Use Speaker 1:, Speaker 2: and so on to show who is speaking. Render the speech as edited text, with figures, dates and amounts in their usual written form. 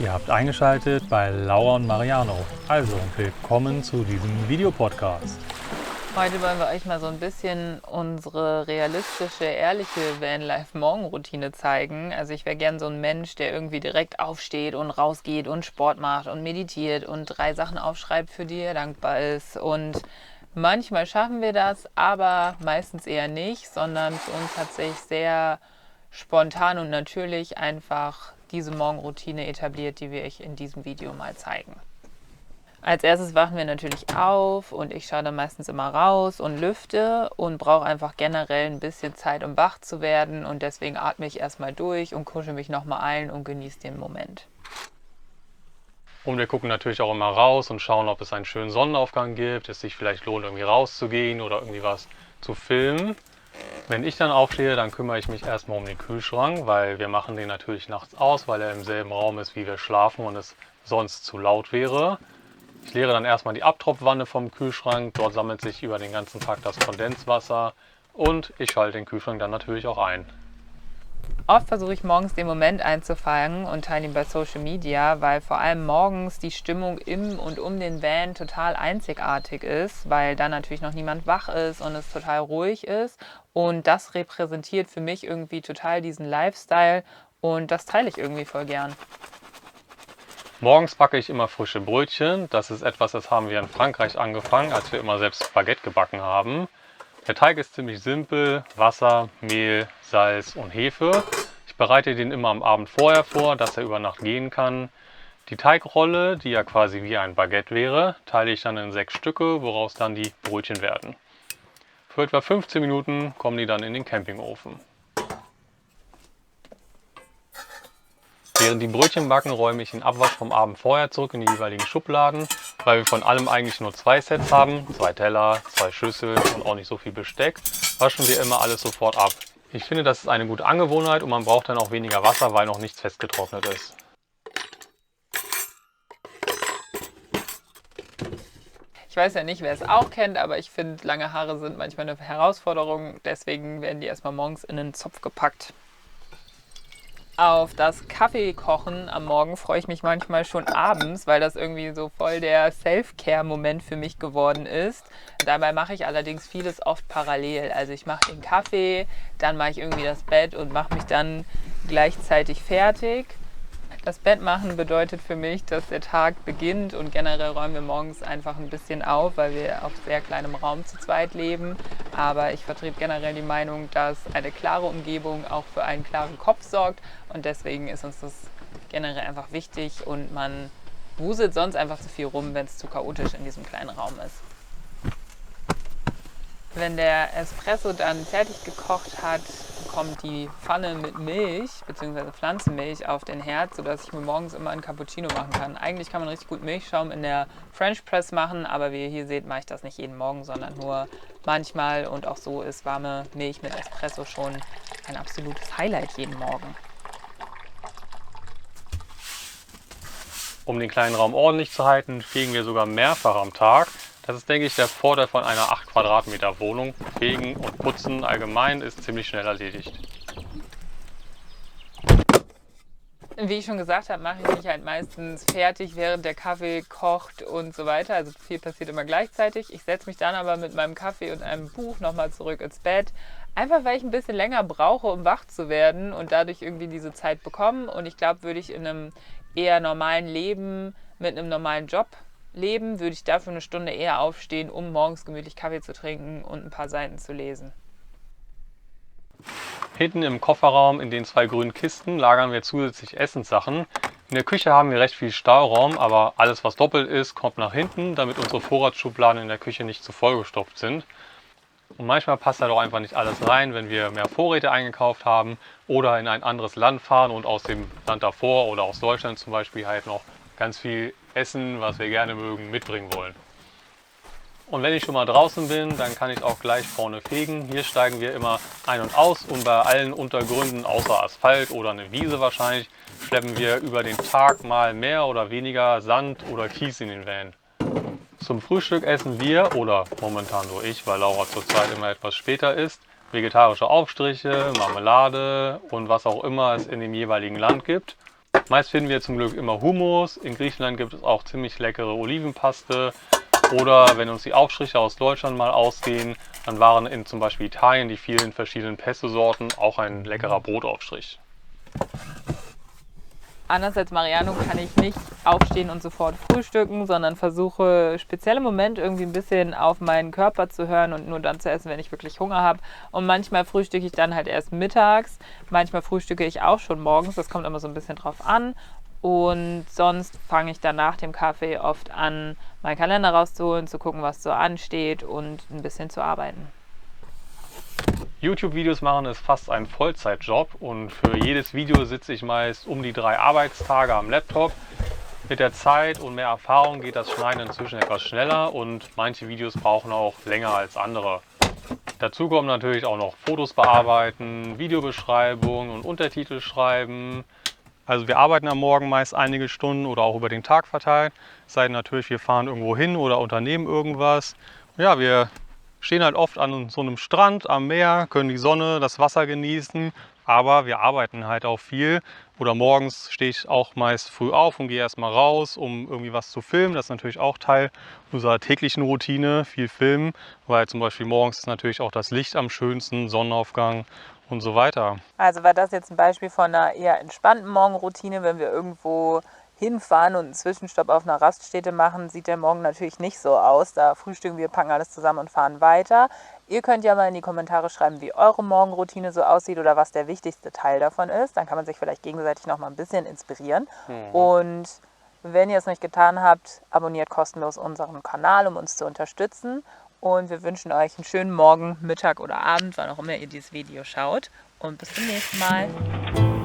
Speaker 1: Ihr habt eingeschaltet bei Laura und Mariano. Also willkommen zu diesem Videopodcast.
Speaker 2: Heute wollen wir euch mal so ein bisschen unsere realistische, ehrliche Vanlife-Morgenroutine zeigen. Also ich wäre gern so ein Mensch, der irgendwie direkt aufsteht und rausgeht und Sport macht und meditiert und 3 Sachen aufschreibt, für die er dankbar ist. Und manchmal schaffen wir das, aber meistens eher nicht, sondern für uns hat sich sehr spontan und natürlich einfach diese Morgenroutine etabliert, die wir euch in diesem Video mal zeigen. Als erstes wachen wir natürlich auf und ich schaue dann meistens immer raus und lüfte und brauche einfach generell ein bisschen Zeit, um wach zu werden, und deswegen atme ich erstmal durch und kuschel mich nochmal ein und genieße den Moment.
Speaker 1: Und wir gucken natürlich auch immer raus und schauen, ob es einen schönen Sonnenaufgang gibt, es sich vielleicht lohnt, irgendwie rauszugehen oder irgendwie was zu filmen. Wenn ich dann aufstehe, dann kümmere ich mich erstmal um den Kühlschrank, weil wir machen den natürlich nachts aus, weil er im selben Raum ist, wie wir schlafen und es sonst zu laut wäre. Ich leere dann erstmal die Abtropfwanne vom Kühlschrank, dort sammelt sich über den ganzen Tag das Kondenswasser und ich schalte den Kühlschrank dann natürlich auch ein.
Speaker 2: Oft versuche ich morgens den Moment einzufangen und teile ihn bei Social Media, weil vor allem morgens die Stimmung im und um den Van total einzigartig ist, weil dann natürlich noch niemand wach ist und es total ruhig ist. Und das repräsentiert für mich irgendwie total diesen Lifestyle und das teile ich irgendwie voll gern.
Speaker 1: Morgens backe ich immer frische Brötchen. Das ist etwas, das haben wir in Frankreich angefangen, als wir immer selbst Baguette gebacken haben. Der Teig ist ziemlich simpel: Wasser, Mehl, Salz und Hefe. Ich bereite den immer am Abend vorher vor, dass er über Nacht gehen kann. Die Teigrolle, die ja quasi wie ein Baguette wäre, teile ich dann in 6 Stücke, woraus dann die Brötchen werden. Für etwa 15 Minuten kommen die dann in den Campingofen. Während die Brötchen backen, räume ich den Abwasch vom Abend vorher zurück in die jeweiligen Schubladen, weil wir von allem eigentlich nur 2 Sets haben, 2 Teller, 2 Schüsseln und auch nicht so viel Besteck, waschen wir immer alles sofort ab. Ich finde, das ist eine gute Angewohnheit und man braucht dann auch weniger Wasser, weil noch nichts festgetrocknet ist.
Speaker 2: Ich weiß ja nicht, wer es auch kennt, aber ich finde, lange Haare sind manchmal eine Herausforderung. Deswegen werden die erstmal morgens in den Zopf gepackt. Auf das Kaffeekochen am Morgen freue ich mich manchmal schon abends, weil das irgendwie so voll der Self-Care-Moment für mich geworden ist. Dabei mache ich allerdings vieles oft parallel. Also ich mache den Kaffee, dann mache ich irgendwie das Bett und mache mich dann gleichzeitig fertig. Das Bett machen bedeutet für mich, dass der Tag beginnt, und generell räumen wir morgens einfach ein bisschen auf, weil wir auf sehr kleinem Raum zu zweit leben. Aber ich vertrete generell die Meinung, dass eine klare Umgebung auch für einen klaren Kopf sorgt, und deswegen ist uns das generell einfach wichtig und man wuselt sonst einfach zu viel rum, wenn es zu chaotisch in diesem kleinen Raum ist. Wenn der Espresso dann fertig gekocht hat, kommt die Pfanne mit Milch bzw. Pflanzenmilch auf den Herd, sodass ich mir morgens immer einen Cappuccino machen kann. Eigentlich kann man richtig gut Milchschaum in der French Press machen, aber wie ihr hier seht, mache ich das nicht jeden Morgen, sondern nur manchmal, und auch so ist warme Milch mit Espresso schon ein absolutes Highlight jeden Morgen.
Speaker 1: Um den kleinen Raum ordentlich zu halten, fegen wir sogar mehrfach am Tag. Das ist, denke ich, der Vorteil von einer 8 Quadratmeter Wohnung. Fegen und Putzen allgemein ist ziemlich schnell erledigt.
Speaker 2: Wie ich schon gesagt habe, mache ich mich halt meistens fertig, während der Kaffee kocht und so weiter. Also viel passiert immer gleichzeitig. Ich setze mich dann aber mit meinem Kaffee und einem Buch nochmal zurück ins Bett. Einfach weil ich ein bisschen länger brauche, um wach zu werden, und dadurch irgendwie diese Zeit bekommen. Und ich glaube, würde ich in einem eher normalen Leben, mit einem normalen Job leben, würde ich dafür eine Stunde eher aufstehen, um morgens gemütlich Kaffee zu trinken und ein paar Seiten zu lesen.
Speaker 1: Hinten im Kofferraum in den 2 grünen Kisten lagern wir zusätzlich Essenssachen. In der Küche haben wir recht viel Stauraum, aber alles, was doppelt ist, kommt nach hinten, damit unsere Vorratsschubladen in der Küche nicht zu vollgestopft sind. Und manchmal passt da doch einfach nicht alles rein, wenn wir mehr Vorräte eingekauft haben oder in ein anderes Land fahren und aus dem Land davor oder aus Deutschland zum Beispiel halt noch ganz viel Essen, was wir gerne mögen, mitbringen wollen. Und wenn ich schon mal draußen bin, dann kann ich auch gleich vorne fegen. Hier steigen wir immer ein und aus, und bei allen Untergründen außer Asphalt oder eine Wiese wahrscheinlich, schleppen wir über den Tag mal mehr oder weniger Sand oder Kies in den Van. Zum Frühstück essen wir, oder momentan nur ich, weil Laura zurzeit immer etwas später isst, vegetarische Aufstriche, Marmelade und was auch immer es in dem jeweiligen Land gibt. Meist finden wir zum Glück immer Hummus. In Griechenland gibt es auch ziemlich leckere Olivenpaste. Oder wenn uns die Aufstriche aus Deutschland mal ausgehen, dann waren in zum Beispiel Italien die vielen verschiedenen Pesto-Sorten auch ein leckerer Brotaufstrich.
Speaker 2: Anders als Mariano kann ich nicht aufstehen und sofort frühstücken, sondern versuche speziell im Moment irgendwie ein bisschen auf meinen Körper zu hören und nur dann zu essen, wenn ich wirklich Hunger habe. Und manchmal frühstücke ich dann halt erst mittags, manchmal frühstücke ich auch schon morgens, das kommt immer so ein bisschen drauf an. Und sonst fange ich dann nach dem Kaffee oft an, meinen Kalender rauszuholen, zu gucken, was so ansteht und ein bisschen zu arbeiten.
Speaker 1: YouTube-Videos machen ist fast ein Vollzeitjob und für jedes Video sitze ich meist um die 3 Arbeitstage am Laptop. Mit der Zeit und mehr Erfahrung geht das Schneiden inzwischen etwas schneller und manche Videos brauchen auch länger als andere. Dazu kommen natürlich auch noch Fotos bearbeiten, Videobeschreibung und Untertitel schreiben. Also wir arbeiten am Morgen meist einige Stunden oder auch über den Tag verteilt. Es sei denn natürlich, wir fahren irgendwo hin oder unternehmen irgendwas. Ja, wir stehen halt oft an so einem Strand am Meer, können die Sonne, das Wasser genießen, aber wir arbeiten halt auch viel. Oder morgens stehe ich auch meist früh auf und gehe erstmal raus, um irgendwie was zu filmen. Das ist natürlich auch Teil unserer täglichen Routine, viel filmen, weil zum Beispiel morgens ist natürlich auch das Licht am schönsten, Sonnenaufgang und so weiter.
Speaker 2: Also war das jetzt ein Beispiel von einer eher entspannten Morgenroutine, wenn wir irgendwo hinfahren und einen Zwischenstopp auf einer Raststätte machen, sieht der Morgen natürlich nicht so aus. Da frühstücken wir, packen alles zusammen und fahren weiter. Ihr könnt ja mal in die Kommentare schreiben, wie eure Morgenroutine so aussieht oder was der wichtigste Teil davon ist. Dann kann man sich vielleicht gegenseitig noch mal ein bisschen inspirieren. Und wenn ihr es nicht getan habt, abonniert kostenlos unseren Kanal, um uns zu unterstützen. Und wir wünschen euch einen schönen Morgen, Mittag oder Abend, wann auch immer ihr dieses Video schaut. Und bis zum nächsten Mal.